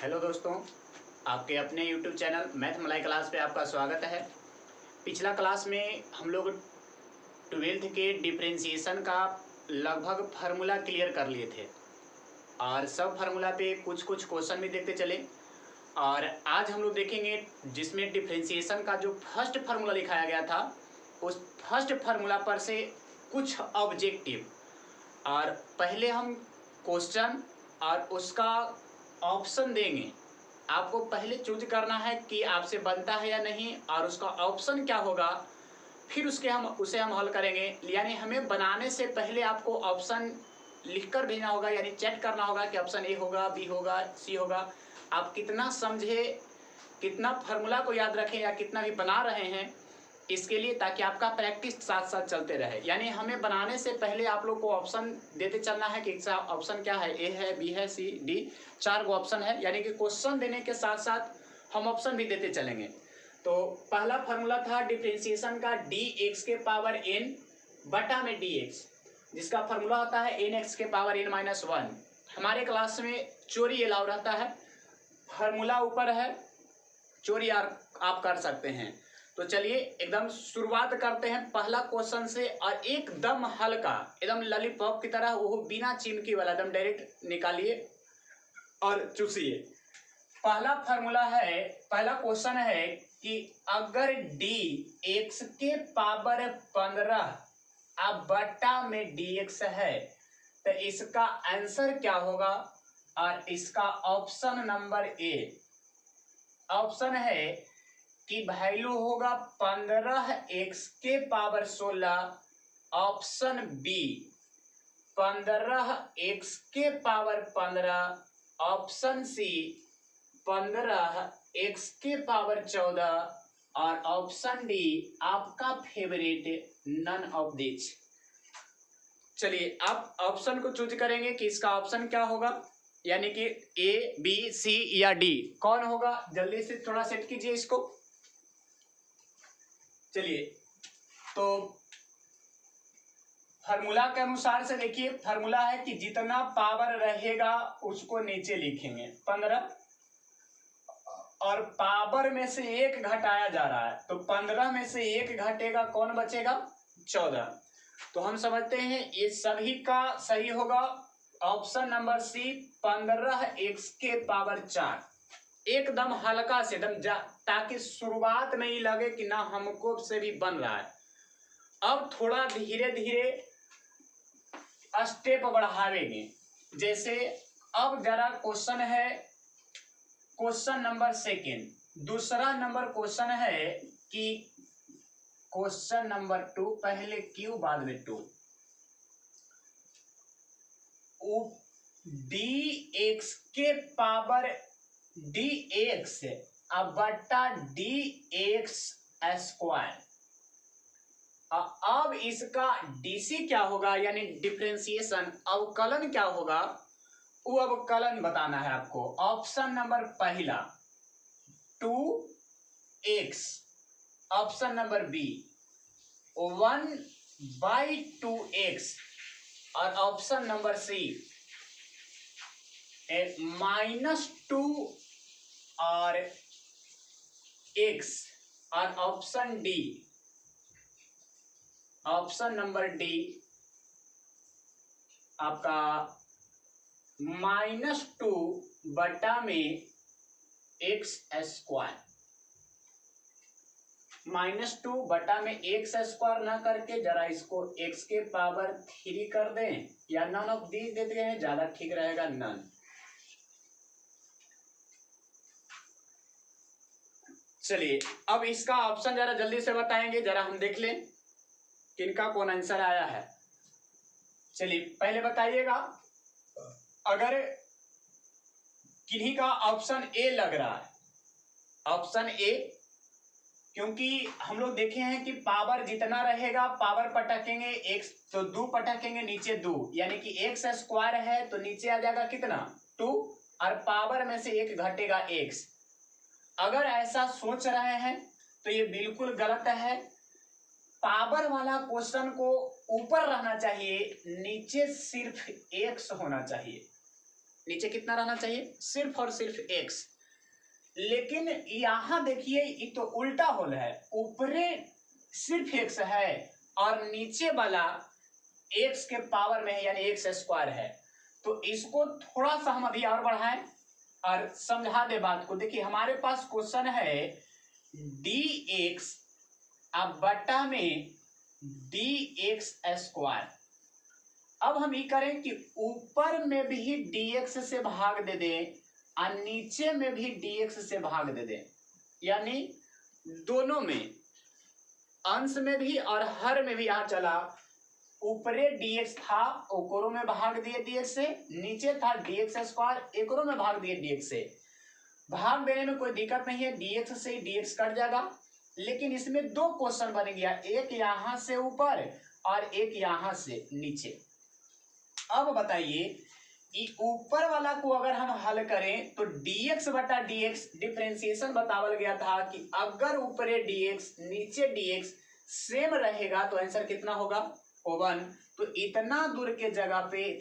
Hello दोस्तों, आपके अपने YouTube चैनल मैथ मलाई क्लास पे आपका स्वागत है। पिछला क्लास में हम लोग 12th के डिफरेंशिएशन का लगभग फार्मूला क्लियर कर लिए थे और सब फार्मूला पे कुछ कुछ क्वेश्चन भी देखते चले। और आज हम लोग देखेंगे जिसमें डिफरेंशिएशन का जो फर्स्ट फार्मूला लिखाया गया था उस फर्स्ट फार्मूला पर से कुछ ऑब्जेक्टिव। और पहले हम क्वेश्चन और उसका ऑप्शन देंगे। आपको पहले चूज करना है कि आपसे बनता है या नहीं और उसका ऑप्शन क्या होगा, फिर उसे हम हल करेंगे। यानी हमें बनाने से पहले आपको ऑप्शन लिखकर भेजना होगा, यानी चेक करना होगा कि ऑप्शन ए होगा, बी होगा, सी होगा। आप कितना समझे, कितना फार्मूला को याद रखें या कितना भी बना रहे हैं, इसके लिए ताकि आपका प्रैक्टिस साथ साथ चलते रहे। यानी हमें बनाने से पहले आप लोग को ऑप्शन देते चलना है कि ऑप्शन क्या है, ए है, बी है, सी, डी, 4 गो ऑप्शन है। यानी कि क्वेश्चन देने के साथ साथ हम ऑप्शन भी देते चलेंगे। तो पहला फार्मूला था डिफरेंशिएशन का dx के पावर n बटा में dx, जिसका फार्मूला होता है nx के पावर n-1। हमारे क्लास में चोरी अलाउ रहता है, फार्मूला ऊपर है, चोरी आप कर सकते हैं। तो चलिए एकदम शुरुआत करते हैं पहला क्वेश्चन से, और एकदम हल्का, एकदम लॉलीपॉप की तरह, वो बिना चिमकी वाला, एकदम डायरेक्ट निकालिए और चूसिए। पहला फार्मूला है, पहला क्वेश्चन है कि अगर dx के पावर 15 अब बटा में dx है तो इसका आंसर क्या होगा। और इसका ऑप्शन नंबर ए, ऑप्शन है कि वैल्यू होगा 15x के पावर 16। ऑप्शन बी 15x के पावर 15। ऑप्शन सी 15x के पावर 14। और ऑप्शन डी आपका फेवरेट नन ऑफ दिस। चलिए आप ऑप्शन को चूज करेंगे कि इसका ऑप्शन क्या होगा, यानी कि ए, बी, सी या डी, कौन होगा। जल्दी से थोड़ा सेट कीजिए इसको। चलिए तो फार्मूला के अनुसार से देखिए, फार्मूला है कि जितना पावर रहेगा उसको नीचे लिखेंगे 15, और पावर में से 1 घटाया जा रहा है, तो 15 में से 1 घटेगा, कौन बचेगा, 14। तो हम समझते हैं ये सभी का सही होगा ऑप्शन नंबर सी 15x के पावर 4। एकदम हल्का से, एकदम ताकि शुरुआत में ही लगे कि ना हमको से भी बन रहा है। अब थोड़ा धीरे धीरे स्टेप बढ़ावेंगे। जैसे अब जरा क्वेश्चन है, क्वेश्चन नंबर सेकेंड, दूसरा नंबर क्वेश्चन है कि क्वेश्चन नंबर 2, पहले क्यू बाद में 2। dx के पावर dx अब बटा dx स्क्वायर। अब इसका dc क्या होगा, यानी डिफरेंशिएशन अवकलन क्या होगा, वो अवकलन बताना है आपको। ऑप्शन नंबर पहला 2x, option number B 1/2x, और ऑप्शन नंबर सी -2 और x, और option D, option number D आपका -2 बटा में x स्क्वायर। -2 बटा में x स्क्वायर ना करके जरा इसको x के पावर 3 कर दें, या नन ऑफ दीज देते हैं, ज्यादा ठीक रहेगा, नन। चलिए अब इसका ऑप्शन जरा जल्दी से बताएंगे, जरा हम देख लें किनका कौन आंसर आया है। चलिए पहले बताइएगा, अगर किन्हीं का ऑप्शन ए लग रहा है, ऑप्शन ए, क्योंकि हम लोग देखे हैं कि पावर जितना रहेगा, पावर पटकेंगे x तो 2 पटकेंगे, नीचे 2, यानी कि x स्क्वायर है तो नीचे आ जाएगा कितना, 2, और पावर में से 1 घटेगा x। अगर ऐसा सोच रहे हैं तो ये बिल्कुल गलत है। पावर वाला क्वेश्चन को ऊपर रहना चाहिए, नीचे सिर्फ x होना चाहिए। नीचे कितना रहना चाहिए, सिर्फ और सिर्फ x। लेकिन यहां देखिए ये तो उल्टा होल है, ऊपरे सिर्फ x है और नीचे वाला x के पावर में है यानी x स्क्वायर है। तो इसको थोड़ा सा हम अभी और बढ़ाएं और समझा दे बात को। देखिए हमारे पास क्वेश्चन है dx अब बटा में dx स्क्वायर। अब हम ये करें कि ऊपर में भी dx से भाग दे दें और नीचे में भी dx से भाग दे दें, यानी दोनों में, अंश में भी और हर में भी। यहां चला ऊपरे dx था ओकरों में भाग दिए dx से, नीचे था dx स्क्वायर एकरों में भाग दिए dx से। भाग देने में कोई दिक्कत नहीं है, dx से dx कट जाएगा। लेकिन इसमें दो क्वेश्चन बन गया, एक यहां से ऊपर और एक यहां से नीचे। अब बताइए ऊपर वाला को अगर हम हल करें तो dx बटा dx डिफरेंशिएशन बतावल गया था कि अगर ऊपरे dx नीचे dx सेम रहेगा तो आंसर कितना होगा, 1। तो इतना दूर के जगह पे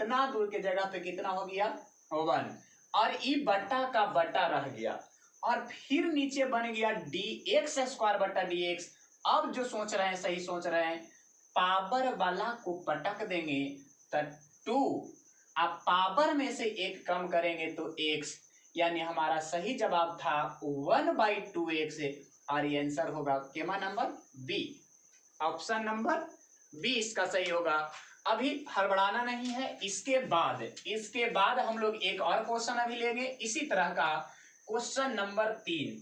कितना हो गया, 1। और ई बटा का बटा रह गया और फिर नीचे बन गया dx स्क्वायर बटा dx। अब जो सोच रहे हैं सही सोच रहे हैं, पावर वाला को पटक देंगे तो 2, आप पावर में से एक कम करेंगे तो x, यानी हमारा सही जवाब था 1/2x और ये आंसर होगा केमा number B, option number B इसका सही होगा। अभी हड़बड़ाना नहीं है, इसके बाद हम लोग एक और क्वेश्चन अभी लेंगे इसी तरह का। क्वेश्चन नंबर 3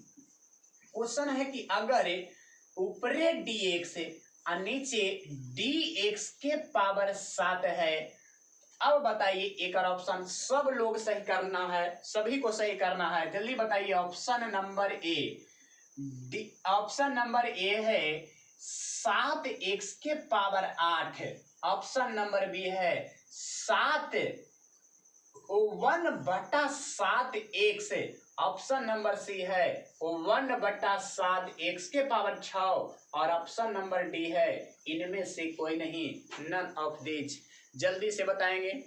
क्वेश्चन है कि अगर ऊपरे dx और नीचे dx के पावर 7 है। अब बताइए एक और ऑप्शन सब लोग सही करना है, सभी को सही करना है, जल्दी बताइए। ऑप्शन नंबर ए है 7x के पावर 8 है। ऑप्शन नंबर बी है 1/7x। ऑप्शन नंबर सी है 1/7x के पावर 6 और ऑप्शन नंबर डी है इनमें से कोई नहीं, नन ऑफ दीज। जल्दी से बताएंगे,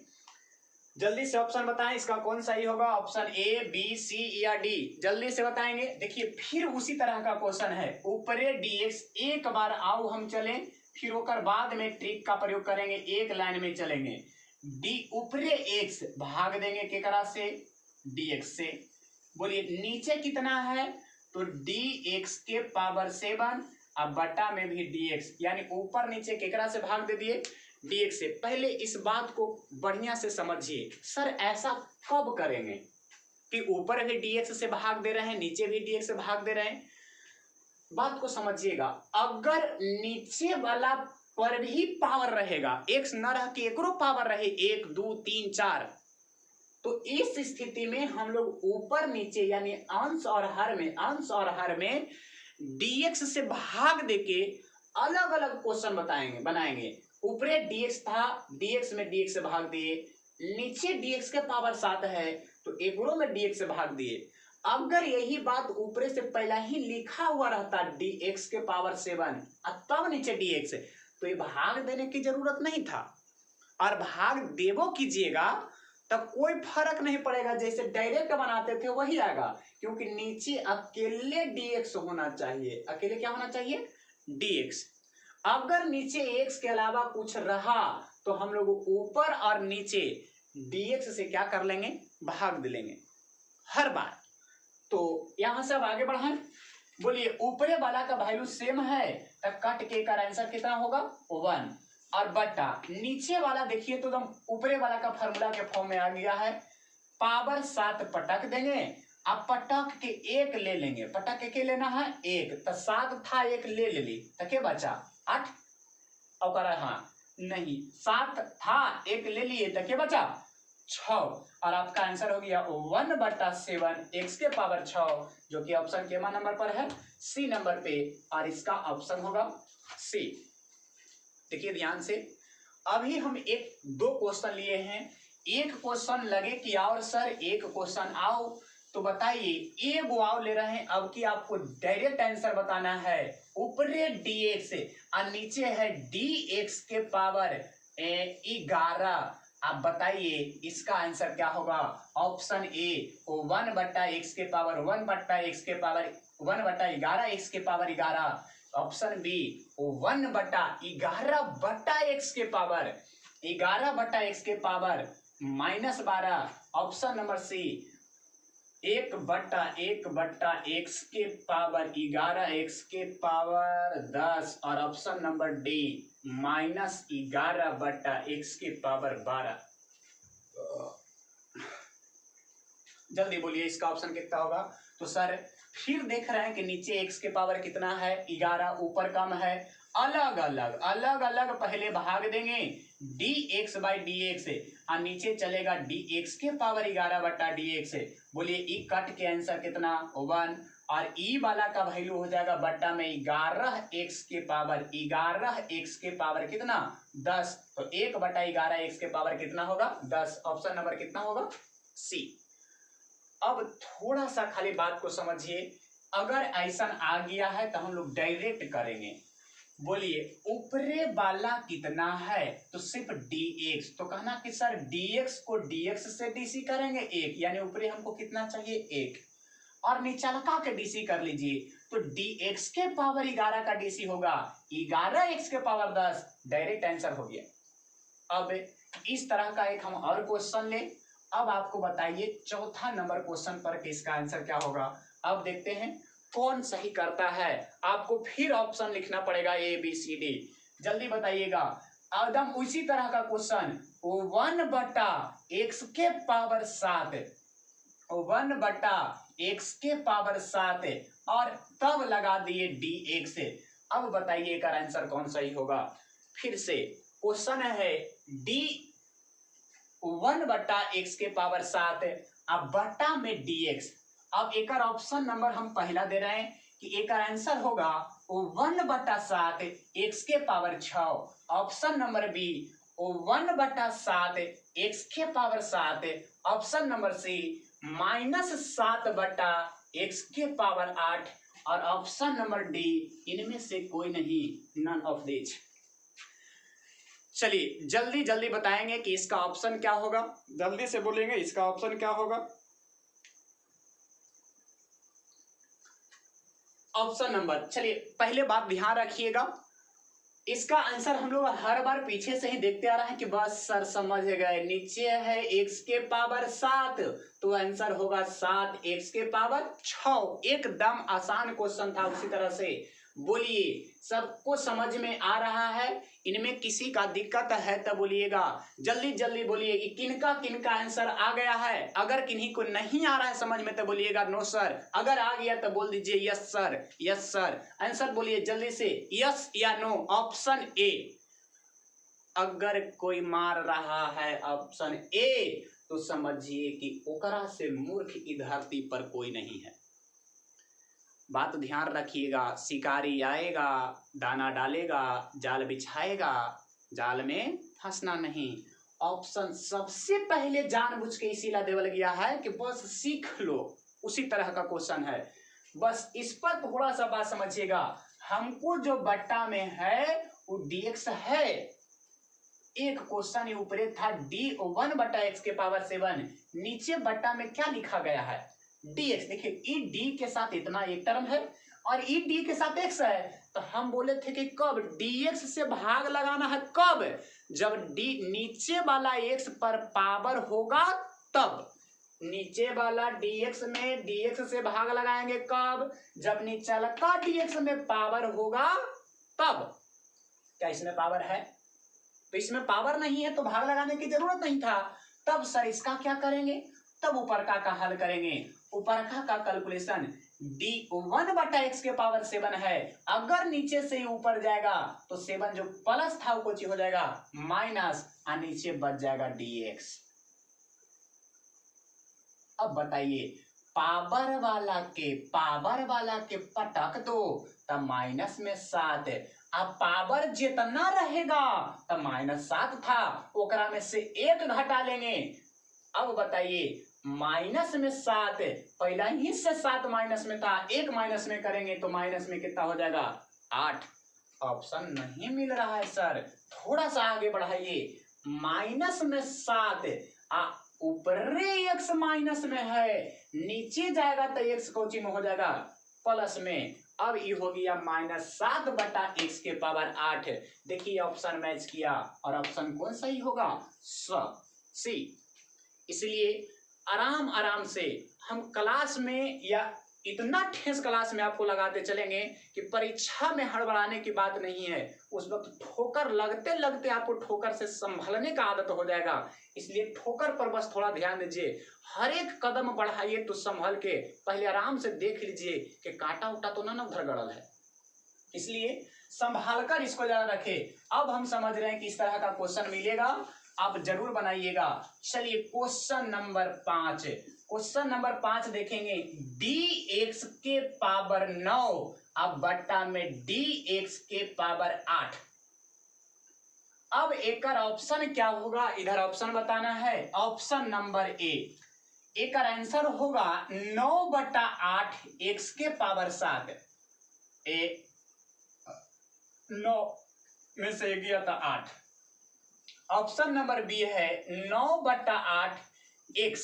जल्दी से ऑप्शन बताएं इसका कौन सही होगा, ऑप्शन ए बी सी या डी, जल्दी से बताएंगे। देखिए फिर उसी तरह का क्वेश्चन है, ऊपरे dx एक बार आओ हम चलें, फिर होकर बाद में ट्रिक का प्रयोग करेंगे, एक लाइन में चलेंगे। डी ऊपरे x भाग देंगे केकरा से, dx से। बोलिए नीचे कितना है, तो dx के पावर 7 अब बटा में भी dx, यानी ऊपर नीचे केकरा से भाग दे दिए, dx से। पहले इस बात को बढ़िया से समझिए, सर ऐसा कब करेंगे कि ऊपर भी dx से भाग दे रहे हैं नीचे भी dx से भाग दे रहे हैं। बात को समझिएगा, अगर नीचे वाला पर भी पावर रहेगा, x न रह के एकरो पावर रहे 1 2 3 4, तो इस स्थिति में हम लोग ऊपर नीचे यानी अंश और हर में dx से भाग देके अलग अलग क्वेश्चन बनाएंगे। ऊपरे dx था, dx में dx से भाग दिए, नीचे dx के पावर 7 है तो एकरो में dx से भाग दिए। अगर यही बात ऊपरे से पहला ही लिखा हुआ रहता dx के पावर 7 और तब नीचे dx, तो ये भाग देने की जरूरत नहीं था। और भाग देवो कीजिएगा तब कोई फर्क नहीं पड़ेगा, जैसे डायरेक्ट बनाते थे वही आएगा, क्योंकि नीचे अकेले dx होना चाहिए। अकेले क्या होना चाहिए, dx। अगर नीचे x के अलावा कुछ रहा तो हम लोग ऊपर और नीचे dx से क्या कर लेंगे, भाग दे लेंगे हर बार। तो यहां से अब आगे बढ़ाएं। बोलिए ऊपरे वाला का वैल्यू सेम है तो कट के का आंसर कितना होगा, 1 और बटा नीचे वाला देखिए तो एकदम ऊपरे वाला का फॉर्मूला के फॉर्म में आ गया है, पावर 7 पटक देंगे, अब पटक के 1 ले लेंगे, पटक के लेना है 1, तो 7 था 1 ले ली तो क्या बचा 8, और हाँ नहीं 7 था 1 ले लिए तो क्या बचा 6, और आपका आंसर हो गया 1/7 x के पावर 6, जो कि ऑप्शन केमा नंबर पर है, सी नंबर पे, और इसका ऑप्शन होगा सी। देखिए ध्यान से, अभी हम दो क्वेश्चन लिए हैं। एक क्वेश्चन लगे कि और सर एक क्वेश्चन आओ, तो बताइए एक आओ ले रहे हैं। अब की आपको डायरेक्ट आंसर बताना है, ऊपरे dx और नीचे है dx के पावर 11 आप बताइए इसका आंसर क्या होगा। ऑप्शन ए 1/x के पावर 1/x के पावर 1/11 x के पावर 11। ऑप्शन बी 1/11/x के पावर 11/x के पावर -12। ऑप्शन नंबर सी 1/1/x के पावर 11x के पावर 10 और ऑप्शन नंबर डी -11/x के पावर 12। जल्दी बोलिए इसका ऑप्शन कितना होगा। तो सर फिर देख रहे हैं कि नीचे x के पावर कितना है 11, ऊपर कम है। अलग अलग पहले भाग देंगे dx/dx और नीचे चलेगा dx के पावर 11/dx। बोलिए ई कट के आंसर कितना 1 और ई वाला का वैल्यू हो जाएगा बट्टा में 11x के पावर कितना 10। तो 1/11x के पावर कितना होगा 10। ऑप्शन नंबर कितना होगा सी। अब थोड़ा सा खाली बात को समझिए, अगर ऐसा आ गया है तो हम लोग डायरेक्ट करेंगे। बोलिए ऊपरे वाला कितना है तो सिर्फ dx, तो कहना कि सर dx को dx से डीसी करेंगे 1, यानी ऊपरे हमको कितना चाहिए 1 और नीचालका के डीसी कर लीजिए तो dx के पावर 11 का डीसी होगा 11x के पावर 10। डायरेक्ट आंसर हो गया। अब इस तरह का एक हम और क्वेश्चन ले। अब आपको बताइए चौथा नंबर क्वेश्चन पर कि इसका आंसर क्या होगा। अब देखते हैं कौन सही करता है। आपको फिर ऑप्शन लिखना पड़ेगा ए बी सी डी। जल्दी बताइएगा। एकदम उसी तरह का क्वेश्चन 1/x के पावर 7 1/x के पावर 7 और तब लगा दिए dx। अब बताइए इसका आंसर कौन सही होगा। फिर से क्वेश्चन है d 1/x के पावर 7 अब बट्टा में dx। अब एक ऑप्शन नंबर हम पहला दे रहे हैं कि एक आंसर होगा 1/7 x के power 6। Option number B 1/7 x के power 7। Option number C -7/x के पावर 8 और ऑप्शन नंबर डी इनमें से कोई नहीं, नन ऑफ दिस। चलिए जल्दी जल्दी बताएंगे कि इसका ऑप्शन क्या होगा। जल्दी से बोलेंगे इसका ऑप्शन क्या होगा। ऑप्शन नंबर, चलिए पहले बात ध्यान रखिएगा, इसका आंसर हम लोग हर बार पीछे से ही देखते आ रहे हैं कि बस सर समझ गए, नीचे है x के पावर 7 तो आंसर होगा 7x के पावर 6। एकदम आसान क्वेश्चन था। उसी तरह से बोलिए सबको समझ में आ रहा है, इनमें किसी का दिक्कत है तो बोलिएगा। जल्दी जल्दी बोलिए कि किनका किनका आंसर आ गया है। अगर किन्हीं को नहीं आ रहा है समझ में तो बोलिएगा नो सर, अगर आ गया तो बोल दीजिए yes sir yes sir. Answer बोलिए जल्दी से, यस या नो। Option A. अगर कोई मार रहा है ऑप्शन ए तो समझिए कि ओकरा से मूर्ख इस धरती पर कोई नहीं है। बात ध्यान रखिएगा, शिकारी आएगा दाना डालेगा जाल बिछाएगा, जाल में फंसना नहीं। ऑप्शन सबसे पहले जानबूझ के इसीलिए देवल गया है कि बस सीख लो। उसी तरह का क्वेश्चन है, बस इस पर थोड़ा सा बात समझिएगा। हमको जो बट्टा में है वो dx है। एक क्वेश्चन ऊपरे था d 1/x के पावर 7, नीचे बट्टा में क्या लिखा गया है dx। देखिए ई डी के साथ इतना एक टर्म है और ई डी के साथ x है, तो हम बोले थे कि कब dx से भाग लगाना है, कब जब d नीचे वाला x पर पावर होगा तब। नीचे वाला dx में dx से भाग लगाएंगे कब, जब नीचलका dx में पावर होगा तब। क्या इसमें पावर है? तो इसमें पावर नहीं है तो भाग लगाने की जरूरत नहीं था। तब सर इसका क्या करेंगे, तब ऊपर का हल करेंगे। ऊपर का कैलकुलेशन d 1/x के पावर 7 है, अगर नीचे से ही ऊपर जाएगा तो 7 जो प्लस था वो हो जाएगा माइनस और नीचे बच जाएगा dx। अब बताइए पावर वाला के पटक दो तब माइनस में 7। अब पावर जितना रहेगा तब -7 था, ओकरा में से 1 घटा लेंगे। अब बताइए माइनस में 7, पहला ही से 7 माइनस में था, 1 माइनस में करेंगे तो माइनस में कितना हो जाएगा 8। ऑप्शन नहीं मिल रहा है सर, थोड़ा सा आगे बढ़ाइए। माइनस में 7, ऊपरे x माइनस में है, नीचे जाएगा तो x कोची में हो जाएगा प्लस में। अब ये हो गया -7 बटा x के पावर 8। देखिए ऑप्शन मैच किया और ऑप्शन कौन सही होगा? सी। इसलिए आराम आराम से हम क्लास में या इतना ठेस क्लास में आपको लगाते चलेंगे कि परीक्षा में हड़बड़ाने की बात नहीं है। उस वक्त ठोकर लगते लगते आपको ठोकर से संभलने का आदत हो जाएगा। इसलिए ठोकर पर बस थोड़ा ध्यान दीजिए, हर एक कदम बढ़ाइए तो संभल के, पहले आराम से देख लीजिए कि कांटा उटा तो ना उधर गड़ल है, इसलिए संभाल कर इसको ज्यादा रखें। अब हम समझ रहे हैं कि इस तरह का क्वेश्चन मिलेगा, आप जरूर बनाइएगा। चलिए क्वेश्चन नंबर 5, क्वेश्चन नंबर 5 देखेंगे। dx के पावर 9 अब बट्टा में dx के पावर 8। अब एक ऑप्शन क्या होगा, इधर ऑप्शन बताना है। ऑप्शन नंबर ए, एक आंसर होगा 9 बटा 8 x के पावर 7। 9 में से गया था 8। ऑप्शन नंबर बी है 9 बटा 8 x,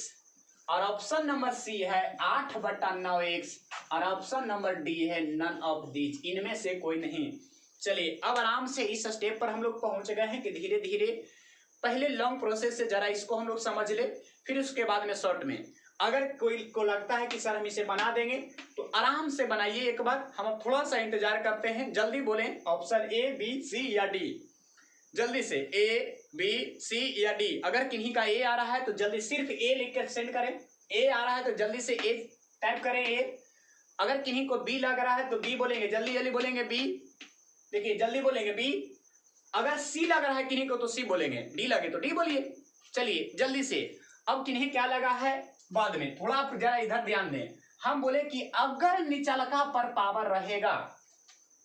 और ऑप्शन नंबर सी है 8 बटा 9 x, और ऑप्शन नंबर डी है नन ऑफ दीज, इनमें से कोई नहीं। चलिए अब आराम से इस स्टेप पर हम लोग पहुंच गए हैं कि धीरे धीरे पहले लॉन्ग प्रोसेस से जरा इसको हम लोग समझ ले, फिर उसके बाद में शॉर्ट में। अगर कोई को लगता है कि सर हम इसे बना देंगे तो आराम से बनाइए एक बार, हम अब थोड़ा सा इंतजार करते हैं। जल्दी बोलें ऑप्शन ए बी सी या डी, जल्दी से ए बी सी या डी। अगर किन्हीं का ए आ रहा है तो जल्दी सिर्फ ए लिख कर सेंड करें, ए आ रहा है तो जल्दी से ए टाइप करें ए। अगर किन्हीं को बी लग रहा है तो बी बोलेंगे, जल्दी जल्दी बोलेंगे बी, देखिए जल्दी बोलेंगे बी। अगर सी लग रहा है किन्हीं को तो सी बोलेंगे, डी लगे तो डी बोलिए। चलिए जल्दी से, अब किन्हीं क्या लगा है बाद में, थोड़ा आप जरा इधर ध्यान दें। हम बोले कि अगर निचलका पर पावर रहेगा,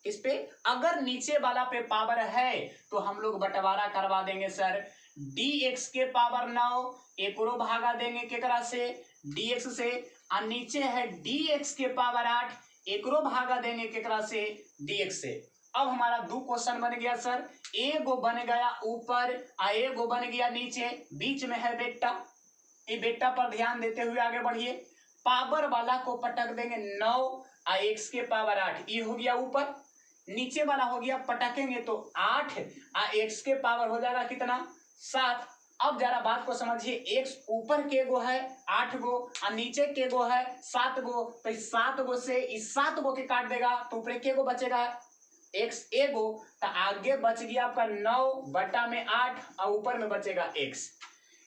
इस पे अगर नीचे वाला पे पावर है तो हम लोग बंटवारा करवा देंगे सर। dx के पावर 9 एक रो भागा देंगे केकरा से, dx से, और नीचे है dx के पावर 8 एक रो भागा देंगे केकरा से, dx से। अब हमारा दो क्वेश्चन बन गया सर, एगो बन गया ऊपर और एगो बन गया नीचे, बीच में है बेटा। ये बेटा पर ध्यान देते हुए आगे बढ़िए। पावर वाला को पटक देंगे 9 और x के पावर 8, ये हो गया ऊपर। नीचे वाला हो गया पटकेंगे तो 8 और x के पावर हो जाएगा कितना, 7। अब जरा बात को समझिए, x ऊपर के गो है 8 गो और नीचे के गो है 7 गो, तो इस 7 गो से इस 7 गो के काट देगा तो ऊपर के गो बचेगा x एगो, तो आगे बच गया आपका 9 बटा में 8 और ऊपर में बचेगा x।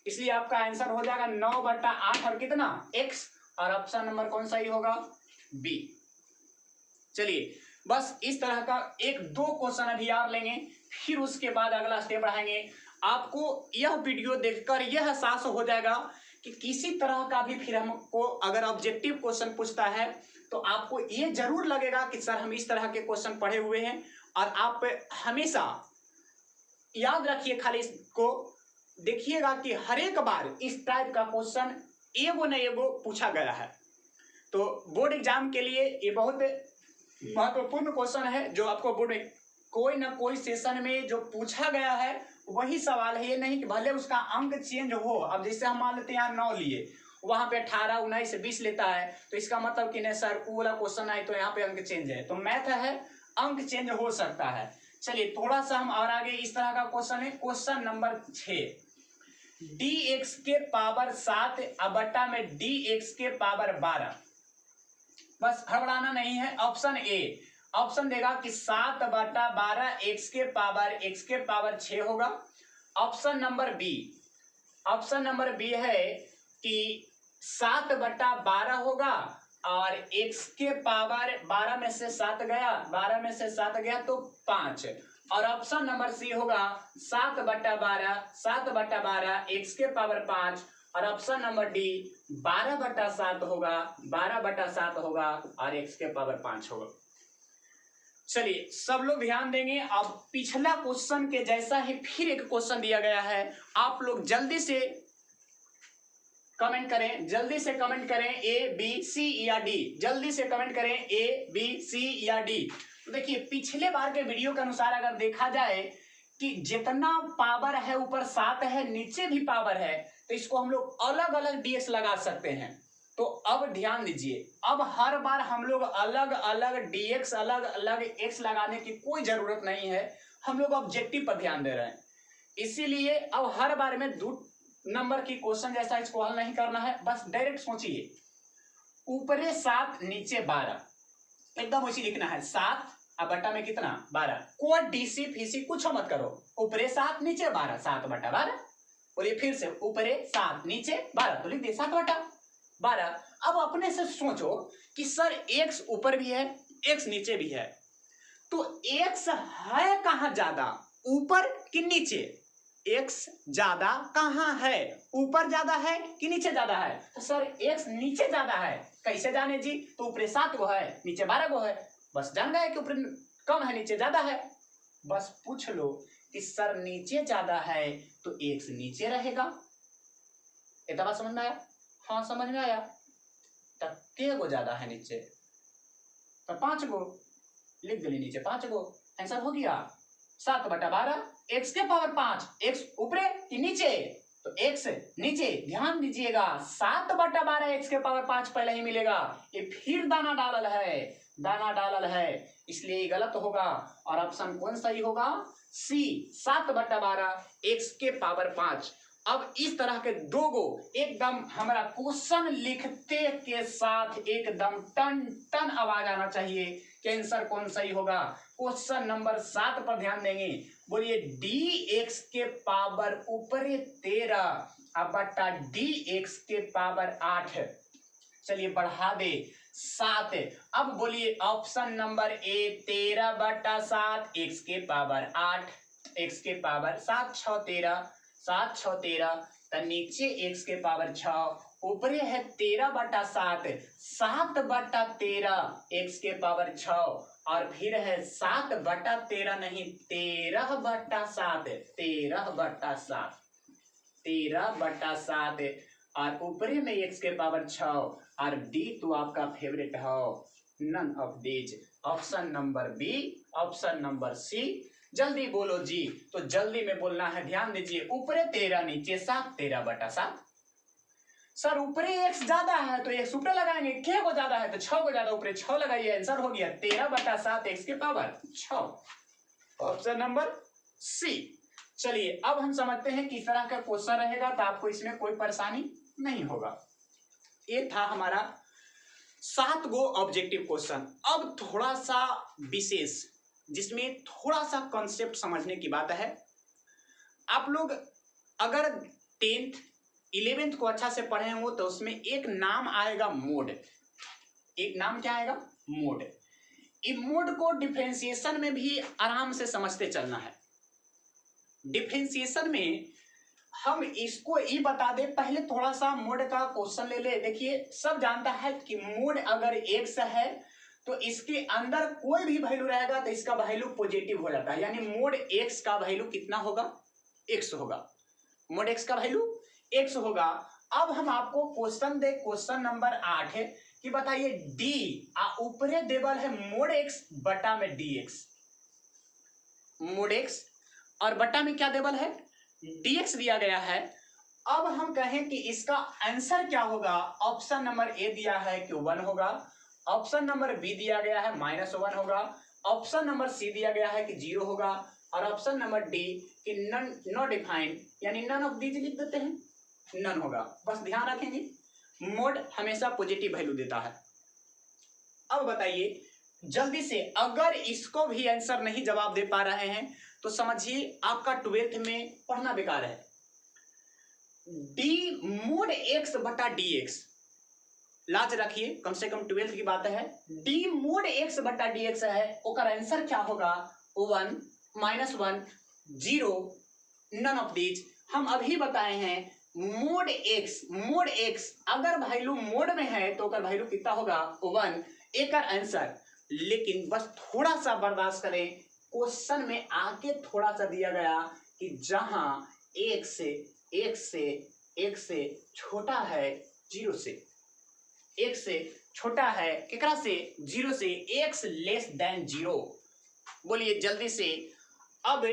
इसलिए आपका आंसर हो जाएगा 9 बटा 8 और कितना x, और ऑप्शन नंबर कौन सा ही होगा, बी। चलिए बस इस तरह का एक दो क्वेश्चन अभी और लेंगे, फिर उसके बाद अगला स्टेप बढ़ाएंगे। आपको यह वीडियो देखकर यह एहसास हो जाएगा कि किसी तरह का भी फिर हमको अगर ऑब्जेक्टिव क्वेश्चन पूछता है तो आपको ये जरूर लगेगा कि सर हम इस तरह के क्वेश्चन पढ़े हुए हैं। और आप हमेशा याद रखिए, खाली इसको देखिएगा कि हर एक बार इस टाइप का क्वेश्चन एगो न एगो पूछा गया है। तो बोर्ड एग्जाम के लिए ये बहुत महत्वपूर्ण क्वेश्चन है जो आपको बोर्ड में कोई ना कोई सेशन में जो पूछा गया है वही सवाल है। ये नहीं कि भले उसका अंक चेंज हो, अब जैसे हम मान लेते हैं यहाँ 9 लिए, वहां पे 18 19 20 लेता है, तो इसका मतलब कि नहीं सर वो वाला क्वेश्चन आए तो यहाँ पे अंक चेंज है। तो मैथ है, अंक चेंज हो सकता है। चलिए थोड़ा सा हम और आगे, इस तरह का क्वेश्चन है क्वेश्चन नंबर 6, dx के पावर 7 बटा में dx के पावर 12। बस हड़बड़ाना नहीं है। ऑप्शन ए, ऑप्शन देगा कि 7 बटा 12 x के पावर 6 होगा। Option number B, option number B है कि 7 बटा 12 होगा और x के पावर 12 में से 7 गया, 12 में से 7 गया तो 5। और ऑप्शन नंबर सी होगा 7 बटा 12 x के पावर 5। और ऑप्शन नंबर डी 12 बटा 7 होगा, 12 बटा 7 होगा और x के पावर 5 होगा। चलिए सब लोग ध्यान देंगे। अब पिछला क्वेश्चन के जैसा ही फिर एक क्वेश्चन दिया गया है, आप लोग जल्दी से कमेंट करें, जल्दी से कमेंट करें ए बी सी या डी, जल्दी से कमेंट करें ए बी सी या डी। तो देखिए पिछले बार के वीडियो के अनुसार अगर देखा जाए कि जितना पावर है ऊपर 7 है, नीचे भी पावर है, तो इसको हम लोग अलग अलग डीएक्स लगा सकते हैं। तो अब ध्यान दीजिए, अब हर बार हम लोग अलग अलग डीएक्स अलग अलग एक्स लगाने की कोई जरूरत नहीं है, हम लोग ऑब्जेक्टिव पर ध्यान दे रहे हैं। इसीलिए अब हर बार में 2 नंबर की क्वेश्चन जैसा इसको हल नहीं करना है, बस डायरेक्ट सोचिए, ऊपरे 7 नीचे 12, एकदम उसी लिखना है, 7 अब बटा में कितना 12, कोई डीसी फीसी कुछ मत करो, ऊपरे 7 नीचे 12, 7 बटा 12। बोलिए फिर से, ऊपरे 7 नीचे 12, तो लिख दिए 7 बटा 12। अब अपने से सोचो कि सर एक्स ऊपर भी है, एक्स नीचे भी है, तो एक्स है कहां ज्यादा, ऊपर कि नीचे? एक्स ज्यादा कहां है, ऊपर ज्यादा है कि नीचे ज्यादा है? तो सर एक्स नीचे ज्यादा है, कैसे जाने जी? तो ऊपर 7 गो है, नीचे 12 गो है, बस जान गए कि ऊपर कम है नीचे ज्यादा है। बस पूछ लो कि सर नीचे ज्यादा है तो एक्स नीचे रहेगा। इतना बात समझ में आया? हाँ समझ में आया। तब के गो ज्यादा है नीचे? तो 5 गो, लिख दिली नीचे 5 गो, आंसर हो गया 7 बटा 12, एक्स के पावर 5। एक्स ऊपरे कि नीचे? तो एक्स नीचे। ध्यान दीजिएगा, 7 बटा 12 एक्स के पावर 5 पहले ही मिलेगा, ये फिर दाना डालल है, दाना डालल है, इसलिए गलत होगा। और ऑप्शन कौन सही होगा? सी, 7 बटा 12 एक्स के पावर 5। अब इस तरह के 2 गो एकदम हमारा क्वेश्चन लिखते के साथ एकदम टन टन आवाज आना चाहिए कि आंसर कौन सही होगा। क्वेश्चन नंबर 7 पर ध्यान देंगे। बोलिए डी एक्स के पावर ऊपरे 13 अब बटा डी एक्स के पावर 8, चलिए बढ़ा दे 7। अब बोलिए ऑप्शन नंबर ए 13 बटा 7 एक्स के पावर 8, एक्स के पावर 7 6 13, 7 6 13, तो नीचे एक्स के पावर 6, ऊपरे है 13 बटा 7, 7 बटा 13 एक्स के पावर 6, और फिर है 7 बटा 13 नहीं 13 बटा 7, 13 बटा 7, 13 बटा 7, और ऊपरी में एक्स के पावर 6, और डी तो आपका फेवरेट हो, none of these. Option number B, option number C. जल्दी बोलो जी, तो जल्दी में बोलना है, ध्यान दीजिए, ऊपरे 13 नीचे 7, 13 बटा 7। सर ऊपरे एक्स ज्यादा है तो एक्स ऊपर लगाएंगे, के को ज्यादा है तो 6 को ज्यादा, ऊपरे 6 लगाइए, आंसर हो गया 13 बटा 7 एक्स के पावर 6, ऑप्शन नंबर सी। चलिए अब हम समझते हैं किस तरह का क्वेश्चन रहेगा, तो आपको इसमें कोई परेशानी नहीं होगा। ये था हमारा 7 गो ऑब्जेक्टिव क्वेश्चन। अब थोड़ा सा विशेष, जिसमें थोड़ा सा कॉन्सेप्ट समझने की बात है। आप लोग अगर 10th 11th को अच्छा से पढ़े हो तो उसमें एक नाम आएगा मोड। एक नाम क्या आएगा? मोड। इस मोड को डिफरेंशिएशन में भी आराम से समझते चलना है। डिफरेंशिएशन में हम इसको ये बता दे, पहले थोड़ा सा मोड का क्वेश्चन ले ले। देखिए सब जानता है कि मोड अगर एक्स है तो इसके अंदर कोई भी वैल्यू रहेगा तो इसका वैल्यू पॉजिटिव हो जाता है, यानी मोड एक्स का वैल्यू कितना होगा? एक्स होगा। मोड एक्स का वैल्यू एक्स होगा। अब हम आपको क्वेश्चन दे, क्वेश्चन नंबर 8 है कि बताइए डी ऊपरे देवल है मोड एक्स बटा में डी एक्स, मोड एक्स और बटा में क्या देवल है? dx दिया गया है। अब हम कहें कि इसका आंसर क्या होगा? ऑप्शन नंबर ए दिया है कि 1 होगा, ऑप्शन नंबर बी दिया गया है -1 होगा, ऑप्शन नंबर सी दिया गया है कि 0 होगा, और ऑप्शन नंबर डी कि नन नॉट डिफाइंड, यानी नन ऑफ दीज लिख देते हैं, नन होगा। बस ध्यान रखेंगे मोड हमेशा पॉजिटिव वैल्यू देता है। अब बताइए जल्दी से, अगर इसको भी आंसर नहीं जवाब दे पा रहे हैं तो समझिए आपका 12th में पढ़ना बेकार है। डी मोड एक्स बटा डी एक्स, लाज रखिए, कम से कम 12th की बात है। डी मोड एक्स बटा डी एक्स है, ओकर आंसर क्या होगा? 1 -1 0, नन ऑफ दीज। हम अभी बताए हैं मोड एक्स अगर वैल्यू मोड में है तो ओकर वैल्यू कितना होगा? 1, एक आंसर। लेकिन बस थोड़ा सा बर्दाश्त करें, क्वेश्चन में आके थोड़ा सा दिया गया कि जहां एक से छोटा है 0 से, एक से छोटा है केकरा से? 0 से, x लेस देन 0। बोलिए जल्दी से। अब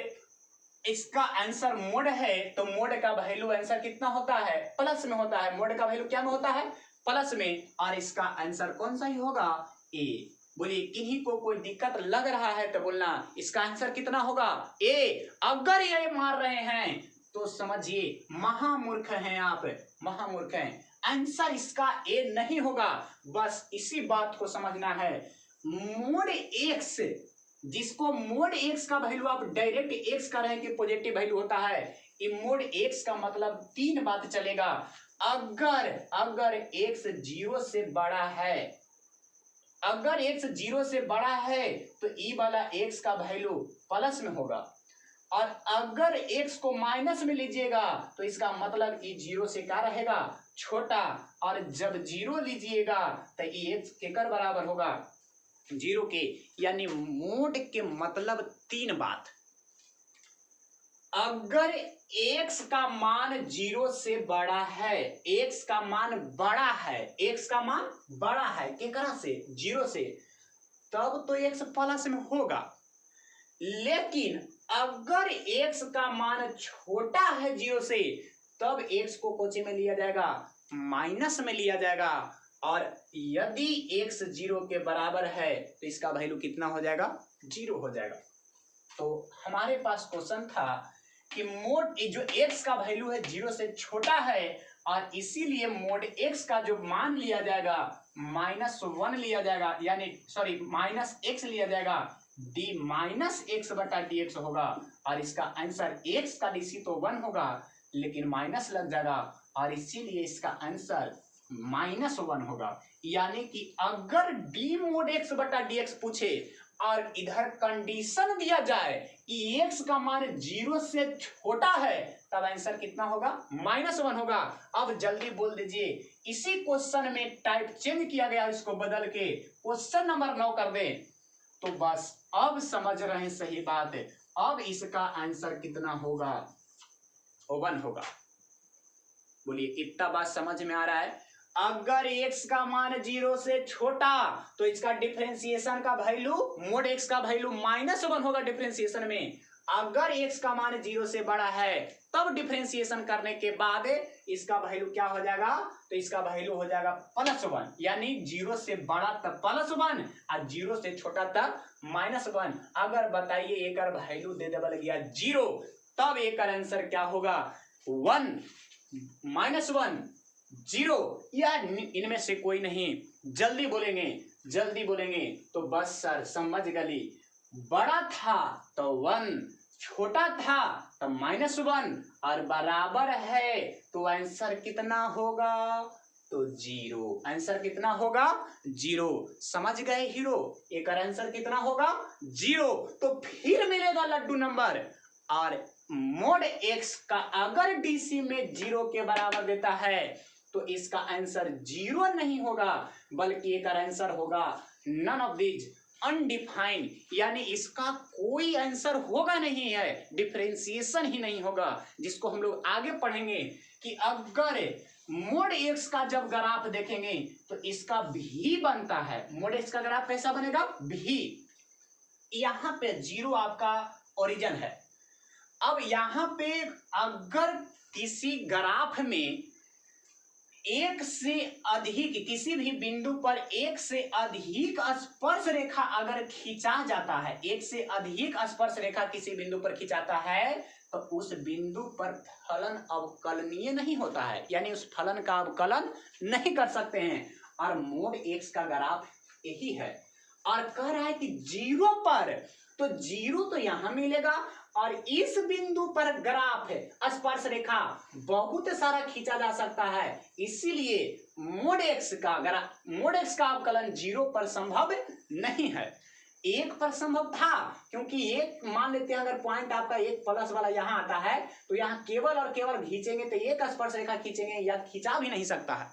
इसका आंसर मोड है तो मोड का वैल्यू आंसर कितना होता है, प्लस में होता है। मोड का वैल्यू क्या में होता है, प्लस में। और इसका आंसर कौन सा ही होगा, ए। बोलिए किन्हीं को कोई दिक्कत लग रहा है तो बोलना इसका आंसर कितना होगा, ए। अगर ये मार रहे हैं तो समझिए महामूर्ख हैं आप, महामूर्ख हैं। आंसर इसका ए नहीं होगा। बस इसी बात को समझना है। मोड एक्स, जिसको मोड एक्स का वैल्यू आप डायरेक्ट एक्स कर रहे हैं कि पॉजिटिव वैल्यू होता है, ये मोड एक्स का मतलब तीन बात चलेगा। अगर एक्स 0 से बड़ा है, अगर एक्स 0 से बड़ा है तो ई वाला एक्स का वैल्यू प्लस में होगा। और अगर x को माइनस में लीजिएगा तो इसका मतलब ई 0 से क्या रहेगा, छोटा। और जब 0 लीजिएगा तो ये x केकर बराबर होगा, 0 के। यानी मोड के मतलब तीन बात। अगर x का मान 0 से बड़ा है, x का मान बड़ा है, x का मान बड़ा है केकरा से, 0 से, तब तो x प्लस में होगा। लेकिन अगर x का मान छोटा है 0 से, तब x को कोचे में लिया जाएगा, माइनस में लिया जाएगा। और यदि x 0 के बराबर है तो इसका वैल्यू कितना हो जाएगा, 0 हो जाएगा। तो हमारे पास क्वेश्चन था कि मोड जो x का वैल्यू है 0 से छोटा है, और इसीलिए मोड x का जो मान लिया जाएगा -1 लिया जाएगा, यानी सॉरी -x लिया जाएगा, d माइनस एक्स बटा डी एक्स होगा। और इसका आंसर x का डीसी तो 1 होगा, लेकिन माइनस लग जाएगा, और इसीलिए इसका आंसर -1 होगा। यानी कि अगर d मोड x बटा डी एक्स पूछे और इधर कंडीशन दिया जाए कि x का मान 0 से छोटा है, तब आंसर कितना होगा, -1 होगा। अब जल्दी बोल दीजिए, इसी क्वेश्चन में टाइप चेंज किया गया, इसको बदल के क्वेश्चन नंबर 9 कर दें तो बस अब समझ रहे हैं सही बात है। अब इसका आंसर कितना होगा, 1 होगा। बोलिए इतना बात समझ में आ रहा है। अगर x का मान 0 से छोटा तो इसका डिफरेंशिएशन का वैल्यू, मोड x का वैल्यू -1 होगा डिफरेंशिएशन में। अगर x का मान 0 से बड़ा है तब डिफरेंशिएशन करने के बाद इसका वैल्यू क्या हो जाएगा, तो इसका वैल्यू हो जाएगा +1। यानी 0 से बड़ा तब +1 और 0 से छोटा तब -1। अगर बताइए एक वैल्यू दे दे गया 0, तब एक आंसर क्या होगा, 1 -1 0, या इनमें से कोई नहीं। जल्दी बोलेंगे, जल्दी बोलेंगे तो बस सर समझ गली। बड़ा था तो 1, छोटा था तो -1, और बराबर है तो आंसर कितना होगा, तो 0। आंसर कितना होगा, 0। समझ गए हीरो, एक आंसर कितना होगा, 0। तो फिर मिलेगा लड्डू नंबर। और मोड x का अगर डीसी में 0 के बराबर देता है तो इसका आंसर 0 नहीं होगा, बल्कि एक आंसर होगा नन ऑफ दीज अनडिफाइंड। यानी इसका कोई आंसर होगा नहीं है, डिफरेंशिएशन ही नहीं होगा, जिसको हम लोग आगे पढ़ेंगे कि अगर मोड x का जब ग्राफ देखेंगे तो इसका भी बनता है। मोड x का ग्राफ कैसा बनेगा, भी। यहां पे 0 आपका ओरिजिन है। अब यहां पे अगर किसी ग्राफ में एक से अधिक, किसी भी बिंदु पर एक से अधिक स्पर्श रेखा अगर खींचा जाता है, एक से अधिक स्पर्श रेखा किसी बिंदु पर खिंचाता है, तो उस बिंदु पर फलन अवकलनीय नहीं होता है, यानी उस फलन का अवकलन नहीं कर सकते हैं। और मोड x का ग्राफ यही है। और कह रहा है कि 0 पर, तो 0 तो यहां मिलेगा, और इस बिंदु पर ग्राफ है, स्पर्श रेखा बहुत सारा खींचा जा सकता है। इसीलिए मोड x का अवकलन 0 पर संभव नहीं है। 1 पर संभव था, क्योंकि एक मान लेते हैं अगर पॉइंट आपका 1 प्लस वाला यहाँ आता है तो यहाँ केवल और केवल खींचेंगे तो एक स्पर्श रेखा खींचेंगे, या खींचा भी नहीं सकता है।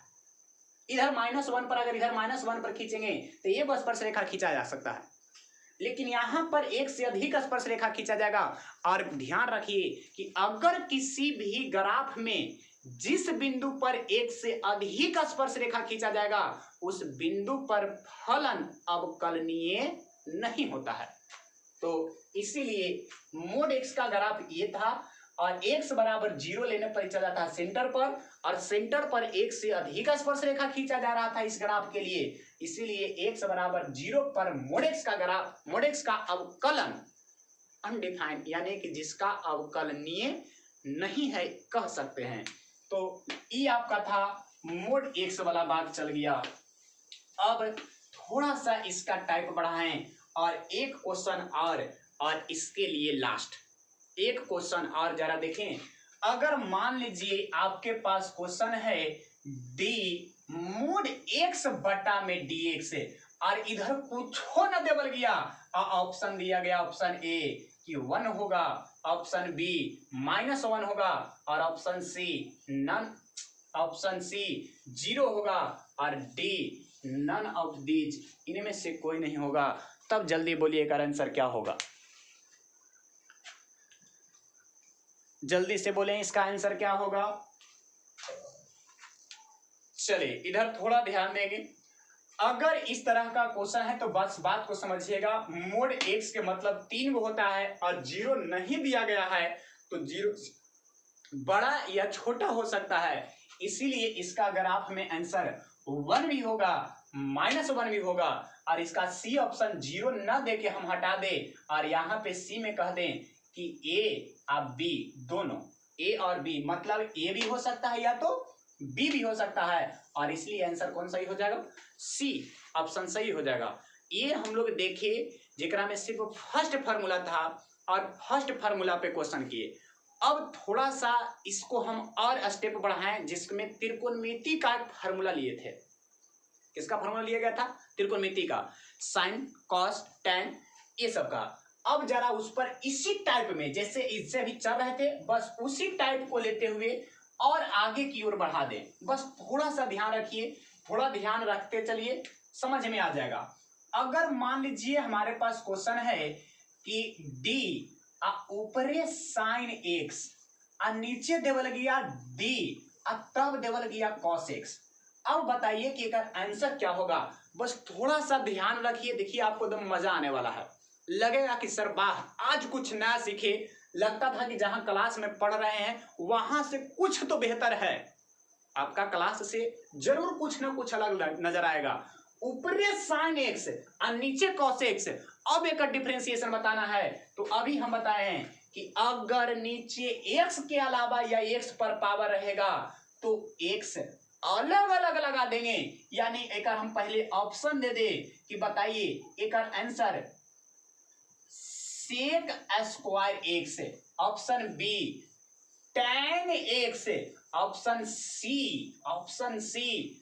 इधर -1 पर, अगर इधर -1 पर खींचेंगे तो एक स्पर्श रेखा खींचा जा सकता है, लेकिन यहां पर एक से अधिक स्पर्श रेखा खींचा जाएगा। और ध्यान रखिए कि अगर किसी भी ग्राफ में जिस बिंदु पर एक से अधिक स्पर्श रेखा खींचा जाएगा, उस बिंदु पर फलन अवकलनीय नहीं होता है। तो इसीलिए मोड एक्स का ग्राफ ये था और x बराबर 0 लेने पर चला था सेंटर पर, और सेंटर पर एक से अधिक स्पर्श रेखा खींचा जा रहा था इस ग्राफ के लिए। इसीलिए x बराबर 0 पर मोड एक्स का ग्राफ, मोड एक्स का अवकलन अनडिफाइंड यानी कि जिसका अवकलनीय नहीं है कह सकते हैं। तो ये आपका था मोड एक्स वाला बात चल गया। अब थोड़ा सा इसका टाइप बढ़ाएं और एक क्वेश्चन और इसके लिए लास्ट एक क्वेश्चन और जरा देखें। अगर मान लीजिए आपके पास क्वेश्चन है डी मोड एक्स बटा में डी एक्स और इधर कुछ न देवल गया, ऑप्शन दिया गया ऑप्शन ए कि 1 होगा, ऑप्शन बी -1 होगा और option C none, option C 0 होगा और डी नन ऑफ दीज, इनमें से कोई नहीं होगा। तब जल्दी बोलिए इसका आंसर क्या होगा, जल्दी से बोलें इसका आंसर क्या होगा। चलिए इधर थोड़ा ध्यान देंगे। अगर इस तरह का क्वेश्चन है तो बस बात को समझिएगा, मोड एक्स के मतलब 3 होता है और 0 नहीं दिया गया है तो 0 बड़ा या छोटा हो सकता है, इसीलिए इसका ग्राफ में आंसर 1 भी होगा, -1 भी होगा। और इसका सी ऑप्शन 0 न दे के हम हटा दे और यहाँ पे सी में कह दें कि ए और बी दोनों, ए और बी मतलब ए भी हो सकता है या तो बी भी हो सकता है, और इसलिए आंसर कौन सही हो जाएगा, सी ऑप्शन सही हो जाएगा। ये हम लोग देखिए जेकरा में सिर्फ फर्स्ट फार्मूला था और फर्स्ट फार्मूला पे क्वेश्चन किए। अब थोड़ा सा इसको हम और स्टेप बढ़ाएं जिसमें त्रिकोणमिति का फार्मूला लिए थे। किसका फार्मूला लिया गया था, त्रिकोणमिति का, साइन कॉस टैन ये सब का। अब जरा उस पर इसी टाइप में जैसे इससे अभी चल रहे थे बस उसी टाइप को लेते हुए और आगे की ओर बढ़ा दें। बस थोड़ा सा ध्यान रखिए, थोड़ा ध्यान रखते चलिए, समझ में आ जाएगा। अगर मान लीजिए हमारे पास क्वेश्चन है कि डी ऊपरे साइन एक्स और नीचे देवल गया डी और तब देवल गया कॉस एक्स। अब बताइए कि इसका आंसर क्या होगा। बस थोड़ा सा ध्यान रखिए, देखिए आपको एकदम मजा आने वाला है, लगेगा कि सर वाह आज कुछ नया सीखे, लगता था कि जहां क्लास में पढ़ रहे हैं वहां से कुछ तो बेहतर है। आपका क्लास से जरूर कुछ ना कुछ अलग नजर आएगा। ऊपरे साइन एक्स और नीचे कॉस एक्स, अब एक डिफरेंशिएशन बताना है तो अभी हम बताए हैं कि अगर नीचे एक्स के अलावा या एक्स पर पावर रहेगा तो एक्स अलग अलग लगा देंगे, यानी एक हम पहले ऑप्शन दे दे कि बताइए एक answer sec square x, option B tan x, option C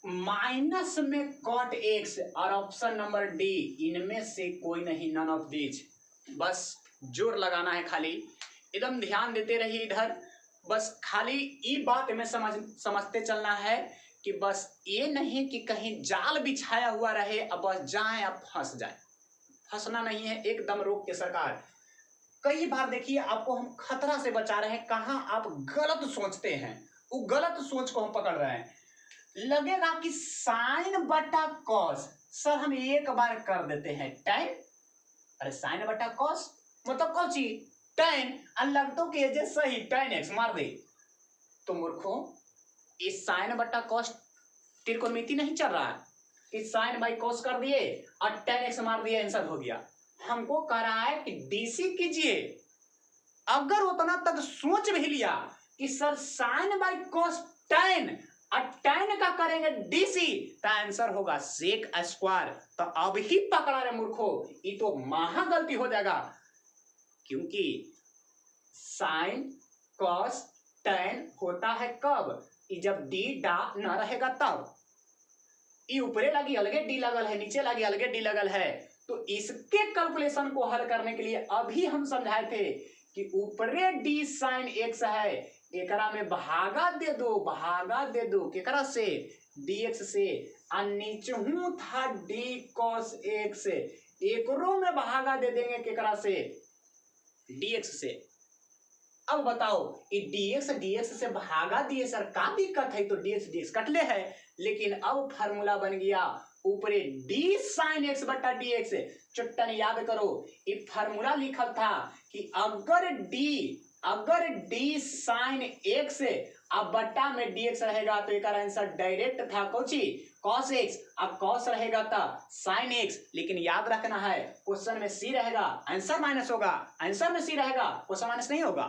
minus में कॉट एक्स और ऑप्शन नंबर डी इनमें से कोई नहीं, नन ऑफ दीज। बस जोर लगाना है, खाली एकदम ध्यान देते रहिए इधर। बस खाली ये बात में समझते चलना है कि बस ये नहीं कि कहीं जाल बिछाया हुआ रहे अब बस जाए अब फंस जाए, फंसना नहीं है, एकदम रोक के सरकार। कई बार देखिए आपको हम खतरा से बचा रहे हैं, कहाँ आप गलत सोचते हैं, वो गलत सोच को हम पकड़ रहे हैं। लगेगा कि साइन बटा कॉस, सर हम एक बार कर देते हैं टैन, अरे साइन बटा कॉस मतलब कौन सी टैन, लगता कि ये सही टैन एक्स मार दे। तो मूर्खों इस साइन बटा कॉस त्रिकोणमिति नहीं चल रहा है कि साइन बाई कॉस कर दिए और टैन एक्स मार दिए, आंसर हो गया। हमको कह रहा है कि डीसी कीजिए। अगर उतना तक सोच भी लिया कि sir sine by cos tan और टैन का करेंगे डीसी तो आंसर होगा सेक स्क्वायर, तो अब ही पकड़ा रे मूर्खो, ये तो महा गलती हो जाएगा, क्योंकि साइन कॉस टैन होता है कब, जब डी डा न रहेगा तब। ये ऊपरे लगी अलगे डी लगल है, नीचे लगी अलगे डी लगल है, तो इसके कैलकुलेशन को हल करने के लिए अभी हम समझाए थे कि ऊपरे डी साइन एक्स है, एकरा में भागा दे दो केकरा से, dx से, और नीचहू था d cos x, एकरो में भागा दे देंगे केकरा से, dx से। अब बताओ ये dx से भागा दिए सर, का दिक्कत है, तो dx कटले है, लेकिन अब फार्मूला बन गया ऊपरे डी साइन एक्स बटा डी एक्स। चुट्टन याद करो, ये फार्मूला लिखल था कि अगर डी साइन एक्स अब बट्टा में dx रहेगा तो एक आंसर डायरेक्ट था कोची cos x। अब cos रहेगा तो sin x, लेकिन याद रखना है क्वेश्चन में c रहेगा आंसर माइनस होगा, आंसर में c रहेगा क्वेश्चन माइनस नहीं होगा।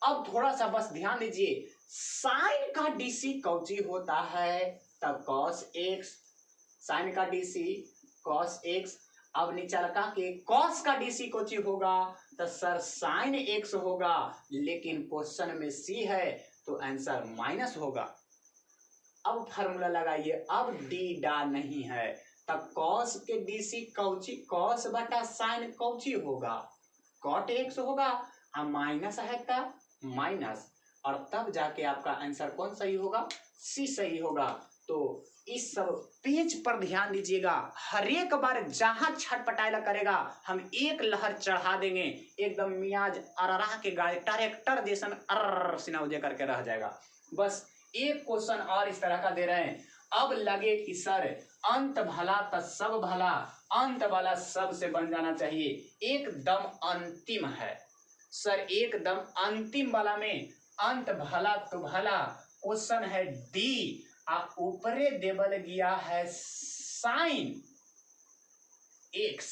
अब थोड़ा सा बस ध्यान दीजिए, sin का dc कौची होता है तब cos x, sin का dc cos x। अब नीचे लगा के cos का dc कोची होगा तो सर sin x होगा, लेकिन क्वेश्चन में c है तो आंसर माइनस होगा। अब फार्मूला लगाइए, अब डी डा नहीं है तब cos के dc कौची cos बटा sin कौची होगा cot x होगा, अब माइनस है तब माइनस, और तब जाके आपका आंसर कौन सही होगा, सी सही होगा। तो इस सब पेज पर ध्यान दीजिएगा, हर एक बार जहां छटपटाइला करेगा हम एक लहर चढ़ा देंगे, एकदम मियाज अररा के गाड़ी ट्रैक्टर जैसन अर सिनाउजे करके रह जाएगा। बस एक क्वेश्चन और इस तरह का दे रहे हैं, अब लगे कि सर अंत भला तो सब भला, अंत वाला सब से बन जाना चाहिए, एकदम अंतिम है सर, एकदम अंतिम वाला में अंत भला तो भला। क्वेश्चन है डी, ऊपरे देवल गया है साइन एक्स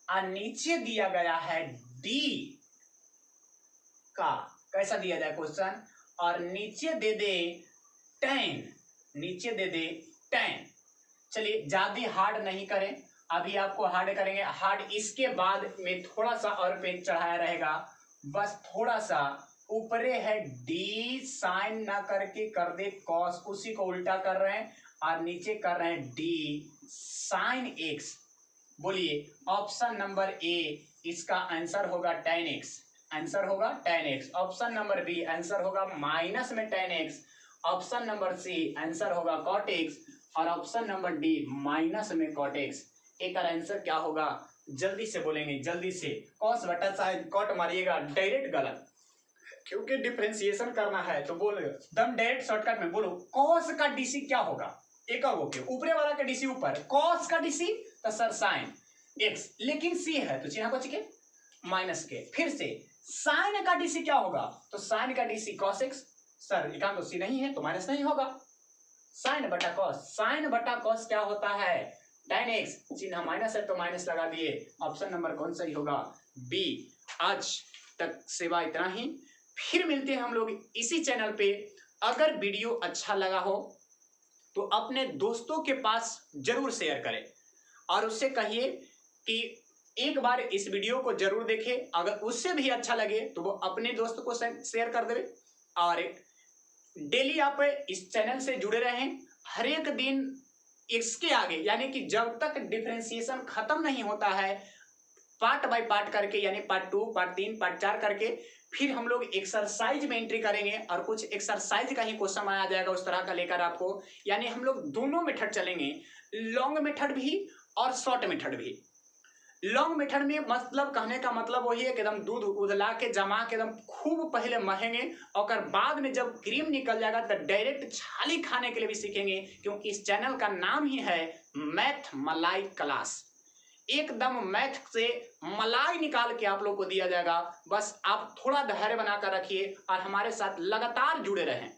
और नीचे दिया गया है डी का, कैसा दिया जाए क्वेश्चन, और नीचे दे दे टेन, नीचे दे दे टेन। चलिए ज्यादा हार्ड नहीं करें, अभी आपको हार्ड करेंगे, हार्ड इसके बाद में थोड़ा सा और पेज चढ़ाया रहेगा, बस थोड़ा सा ऊपरे है डी साइन ना करके कर दे कॉस, उसी को उल्टा कर रहे हैं और नीचे कर रहे हैं डी साइन एक्स। बोलिए ऑप्शन नंबर ए इसका आंसर होगा tan x, आंसर होगा tan x। Option number B answer होगा माइनस में tan x। Option number C answer होगा cot x और ऑप्शन नंबर डी माइनस में cot x। एक आंसर क्या होगा जल्दी से बोलेंगे, जल्दी से। cos बटा साइन cot मारिएगा डायरेक्ट गलत, क्योंकि डिफरेंशिएशन करना है तो बोलो दम डायरेक्ट शॉर्टकट में बोलो cos का डीसी क्या होगा, एक ओके ऊपरे वाला का डीसी ऊपर, cos का डीसी तो सर साइन एक्स, लेकिन सी है तो चिन्ह को चिके माइनस के, फिर से साइन का डीसी क्या होगा तो साइन का डीसी cos x, सर एकांक सी नहीं है तो माइनस नहीं होगा, साइन बटा cos, साइन बटा cos क्या होता है tan x, चिन्ह माइनस है तो माइनस लगा दिए। ऑप्शन नंबर कौन सही होगा बी। आज तक सेवा इतना ही, फिर मिलते हैं हम लोग इसी चैनल पे। अगर वीडियो अच्छा लगा हो तो अपने दोस्तों के पास जरूर शेयर करें और उससे कहिए कि एक बार इस वीडियो को जरूर देखे, अगर उससे भी अच्छा लगे तो वो अपने दोस्त को शेयर कर देवे। और डेली आप इस चैनल से जुड़े रहें, हर एक दिन इसके आगे यानी कि जब तक डिफरेंशिएशन खत्म नहीं होता है पार्ट बाय पार्ट करके, यानी पार्ट 2 पार्ट 3 पार्ट 4 करके, फिर हम लोग एक्सरसाइज में एंट्री करेंगे और कुछ एक्सरसाइज का ही क्वेश्चन आ जाएगा उस तरह का लेकर आपको, यानी हम लोग दोनों मेथड चलेंगे, लॉन्ग मेथड भी और शॉर्ट मेथड भी। लॉन्ग मेथड में मतलब कहने का मतलब वही है कि एकदम दूध उदला के जमा के एकदम खूब पहले महेंगे और बाद में जब क्रीम निकल जाएगा तो डायरेक्ट छाली खाने के लिए भी सीखेंगे, क्योंकि इस चैनल का नाम ही है मैथ मलाई क्लास। एकदम मैथ से मलाई निकाल के आप लोग को दिया जाएगा, बस आप थोड़ा धैर्य बनाकर रखिए और हमारे साथ लगातार जुड़े रहें।